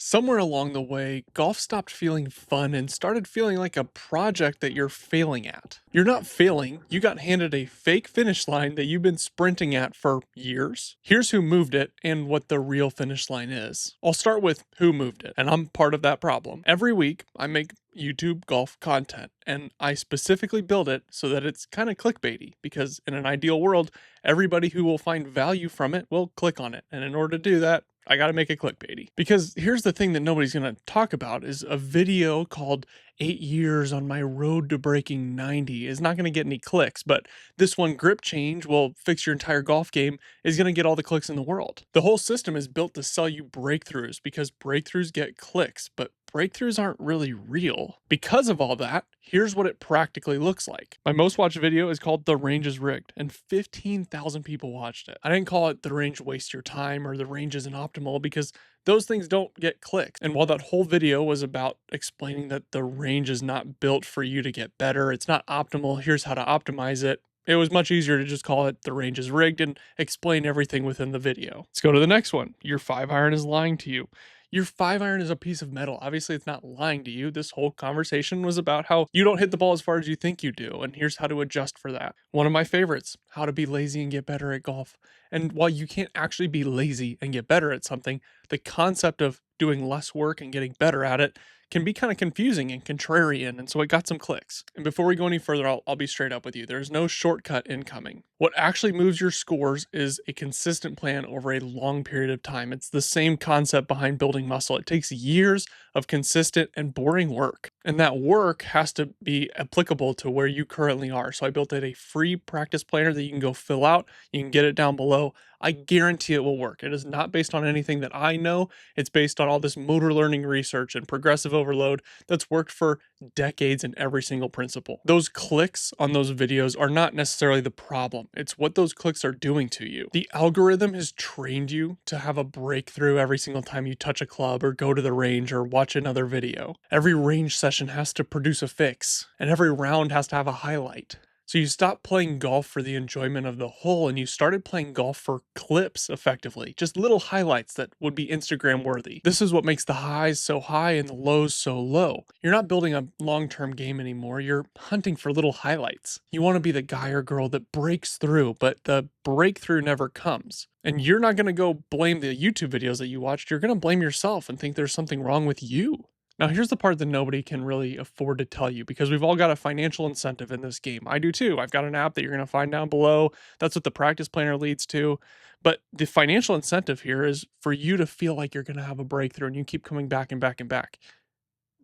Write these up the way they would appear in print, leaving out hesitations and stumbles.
Somewhere along the way, golf stopped feeling fun and started feeling like a project that you're failing at. You're not failing, you got handed a fake finish line that you've been sprinting at for years. Here's who moved it and what the real finish line is. I'll start with who moved it, and I'm part of that problem. Every week, I make YouTube golf content, and I specifically build it so that it's kind of clickbaity because in an ideal world, everybody who will find value from it will click on it. And in order to do that, I gotta make it clickbaity. Because here's the thing that nobody's gonna talk about is a video called 8 years on my road to breaking 90 is not gonna get any clicks, but this one grip change will fix your entire golf game is gonna get all the clicks in the world. The whole system is built to sell you breakthroughs because breakthroughs get clicks, but breakthroughs aren't really real. Because of all that, here's what it practically looks like. My most watched video is called The Range is Rigged, and 15,000 people watched it. I didn't call it The Range Waste Your Time or The Range Isn't Optimal because those things don't get clicks. And while that whole video was about explaining that the range is not built for you to get better, it's not optimal, here's how to optimize it, it was much easier to just call it The Range is Rigged and explain everything within the video. Let's go to the next one. Your 5-iron is lying to you. Your 5-iron is a piece of metal. Obviously, it's not lying to you. This whole conversation was about how you don't hit the ball as far as you think you do, and here's how to adjust for that. One of my favorites, how to be lazy and get better at golf. And while you can't actually be lazy and get better at something, the concept of doing less work and getting better at it can be kind of confusing and contrarian, and so it got some clicks. And before we go any further, I'll be straight up with you. There's no shortcut incoming. What actually moves your scores is a consistent plan over a long period of time. It's the same concept behind building muscle. It takes years of consistent and boring work, and that work has to be applicable to where you currently are. So I built a free practice planner that you can go fill out. You can get it down below. I guarantee it will work. It is not based on anything that I know. It's based on all this motor learning research and progressive overload that's worked for decades in every single principle. Those clicks on those videos are not necessarily the problem. It's what those clicks are doing to you. The algorithm has trained you to have a breakthrough every single time you touch a club or go to the range or watch another video. Every range session has to produce a fix, and every round has to have a highlight. So you stopped playing golf for the enjoyment of the hole and you started playing golf for clips effectively, just little highlights that would be Instagram worthy. This is what makes the highs so high and the lows so low. You're not building a long-term game anymore, you're hunting for little highlights. You want to be the guy or girl that breaks through, but the breakthrough never comes. And you're not going to go blame the YouTube videos that you watched, you're going to blame yourself and think there's something wrong with you. Now, here's the part that nobody can really afford to tell you because we've all got a financial incentive in this game. I do too. I've got an app that you're going to find down below. That's what the practice planner leads to. But the financial incentive here is for you to feel like you're going to have a breakthrough and you keep coming back and back and back.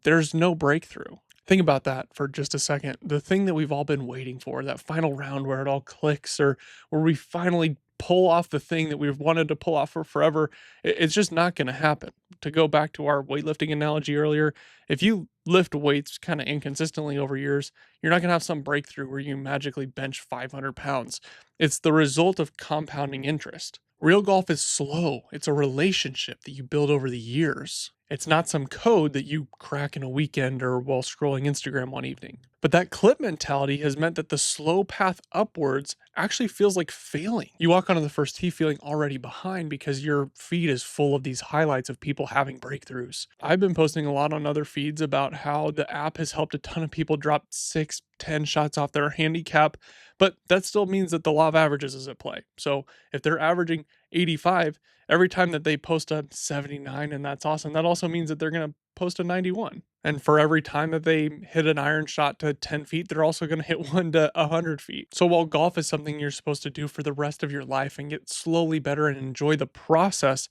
There's no breakthrough. Think about that for just a second. The thing that we've all been waiting for, that final round where it all clicks or where we finally pull off the thing that we've wanted to pull off for forever, it's just not going to happen. To go back to our weightlifting analogy earlier, if you lift weights kind of inconsistently over years, you're not going to have some breakthrough where you magically bench 500 pounds. It's the result of compounding interest. Real golf is slow. It's a relationship that you build over the years. It's not some code that you crack in a weekend or while scrolling Instagram one evening. But that clip mentality has meant that the slow path upwards actually feels like failing. You walk onto the first tee feeling already behind because your feed is full of these highlights of people having breakthroughs. I've been posting a lot on other feeds about how the app has helped a ton of people drop 6, 10 shots off their handicap, but that still means that the law of averages is at play. So if they're averaging 85, every time that they post a 79 and that's awesome, that also means that they're going to post a 91. And for every time that they hit an iron shot to 10 feet, they're also going to hit one to 100 feet. So while golf is something you're supposed to do for the rest of your life and get slowly better and enjoy the process,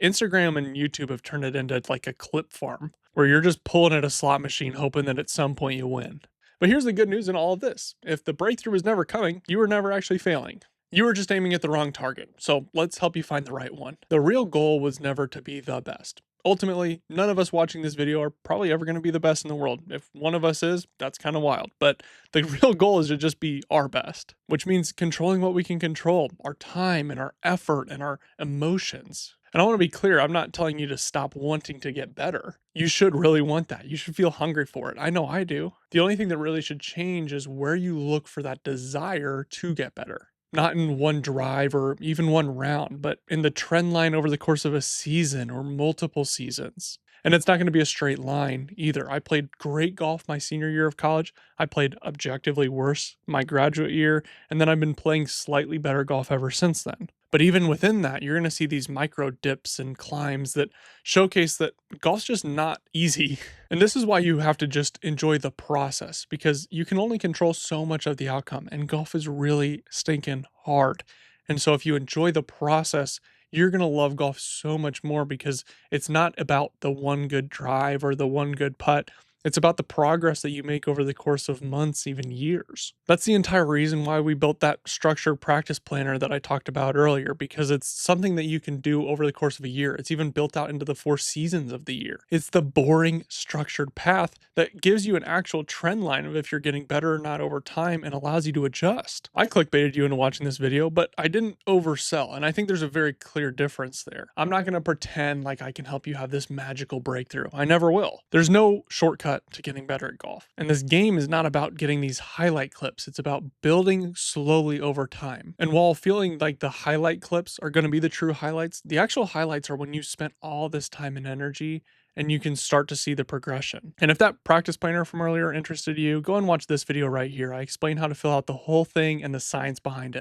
Instagram and YouTube have turned it into like a clip farm where you're just pulling at a slot machine hoping that at some point you win. But here's the good news in all of this. If the breakthrough was never coming, you were never actually failing. You were just aiming at the wrong target. So let's help you find the right one. The real goal was never to be the best. Ultimately, none of us watching this video are probably ever going to be the best in the world. If one of us is, that's kind of wild. But the real goal is to just be our best, which means controlling what we can control, our time and our effort and our emotions. And I want to be clear, I'm not telling you to stop wanting to get better. You should really want that. You should feel hungry for it. I know I do. The only thing that really should change is where you look for that desire to get better. not in one drive or even one round, but in the trend line over the course of a season or multiple seasons. And it's not going to be a straight line either. I played great golf my senior year of college. I played objectively worse my graduate year. And then I've been playing slightly better golf ever since then. But even within that, you're going to see these micro dips and climbs that showcase that golf's just not easy. And this is why you have to just enjoy the process, because you can only control so much of the outcome. And golf is really stinking hard. And so if you enjoy the process, you're going to love golf so much more, because it's not about the one good drive or the one good putt. It's about the progress that you make over the course of months, even years. That's the entire reason why we built that structured practice planner that I talked about earlier, because it's something that you can do over the course of a year. It's even built out into the 4 seasons of the year. It's the boring, structured path that gives you an actual trend line of if you're getting better or not over time and allows you to adjust. I clickbaited you into watching this video, but I didn't oversell, and I think there's a very clear difference there. I'm not going to pretend like I can help you have this magical breakthrough. I never will. There's no shortcut to getting better at golf. And this game is not about getting these highlight clips. It's about building slowly over time. And while feeling like the highlight clips are going to be the true highlights, the actual highlights are when you spent all this time and energy and you can start to see the progression. And if that practice planner from earlier interested you, go and watch this video right here. I explain how to fill out the whole thing and the science behind it.